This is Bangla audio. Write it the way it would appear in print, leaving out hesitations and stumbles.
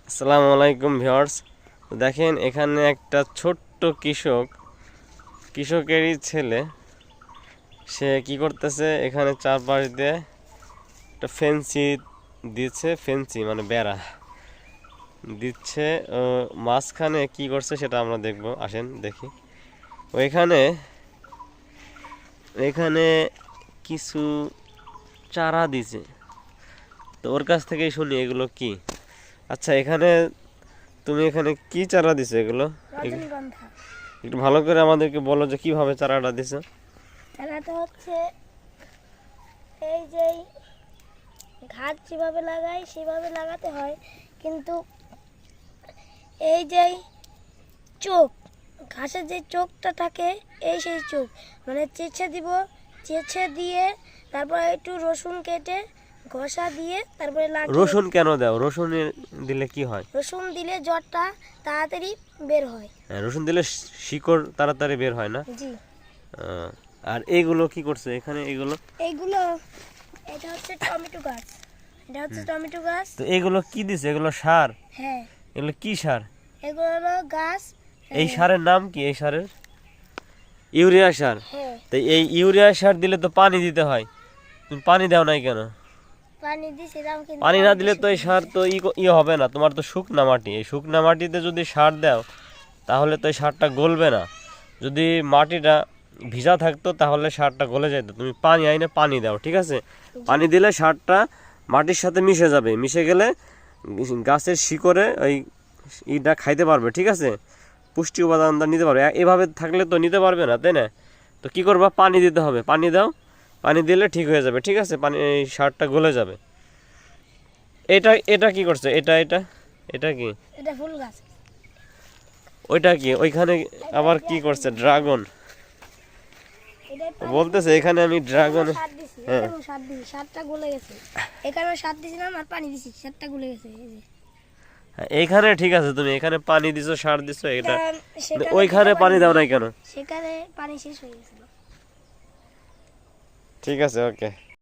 আসসালামু আলাইকুম ভিউয়ার্স। দেখেন এখানে একটা ছোট্ট কৃষকেরই ছেলে, সে কি করতেছে, এখানে চারপাশ দিয়ে একটা ফেন্সি দিচ্ছে, ফেন্সি মানে বেড়া দিচ্ছে। মাঝখানে কি করছে সেটা আমরা দেখব, আসেন দেখি। ওইখানে এখানে কিছু চারা দিছে, তো ওর কাছ থেকেই শুনি এগুলো কি। আচ্ছা, তুমি এখানে কি চারা দিছো? এগুলো রজনীগন্ধা। একটু ভালো করে আমাদেরকে বলো যে কিভাবে চারাটা দিছো। চারাটা হচ্ছে এই যে ঘাস যেভাবে লাগাই সেভাবে লাগাতে হয়, কিন্তু এই যে চোখ, ঘাসের যে চোখটা থাকে এই সেই চোখ মানে চেঁচে দিব, চেঁচে দিয়ে তারপর একটু রসুন কেটে ঘষা দিয়ে তারপরে রসুন কেন দাও? রসুন দিলে কি হয়? রসুন দিলে জটটা তাড়াতাড়ি বের হয়। হ্যাঁ, রসুন দিলে শিকড় তাড়াতাড়ি বের হয় না? জি। আর এইগুলো কি করছে এখানে? এইগুলো এটা হচ্ছে টমেটো গাছ, এটা হচ্ছে টমেটো গাছ। তো এগুলো কি দিছে? এগুলো সার? হ্যাঁ, এগুলো কি সার? এগুলো হলো গাছ। এই সারের নাম কি? এই সারের ইউরিয়া সার। হ্যাঁ, তো এই ইউরিয়া সার দিলে তো পানি দিতে হয়, তুমি পানি দাও নাই কেন? পানি দিছিলাম কিন্তু পানি না দিলে তো এই সার তো হবে না। তোমার তো শুকনা মাটি, এই শুকনা মাটিতে যদি সার দাও তাহলে তো এই সারটা গলবে না। যদি মাটিটা ভিজা থাকতো তাহলে সারটা গলে যেত। তুমি পানি আইনে পানি দাও, ঠিক আছে? পানি দিলে সারটা মাটির সাথে মিশে যাবে, মিশে গেলে গাছের শিকড়ে ওই ইটা খাইতে পারবে, ঠিক আছে? পুষ্টি উপাদানটা নিতে পারবে। এভাবে থাকলে তো নিতে পারবে না, তাই না? তো কি করবা? পানি দিতে হবে, পানি দাও, পানি দিলে ঠিক হয়ে যাবে, ঠিক আছে? পানি, এই সারটা গলে যাবে। এটা এটা কি করছে? এটা এটা এটা কি? এটা ফুল গাছ। ওইটা কি? ওইখানে আবার কি করছে? ড্রাগন বলতেছে। এখানে আমি ড্রাগন, সার দিছি, হ্যাঁ, এখানেও সার দিছি, সারটা গলে গেছে। এখানেও সার দিছিলাম আর পানি দিছি, সারটা গলে গেছে। এই যে এইখানে ঠিক আছে, তুমি এখানে পানি দিছো, সার দিছো, এটা সেখানে ওইখানে পানি দাও নাই কেন? সেখানে পানি শেষ হয়ে গেছিল। ঠিক আছে, ওকে।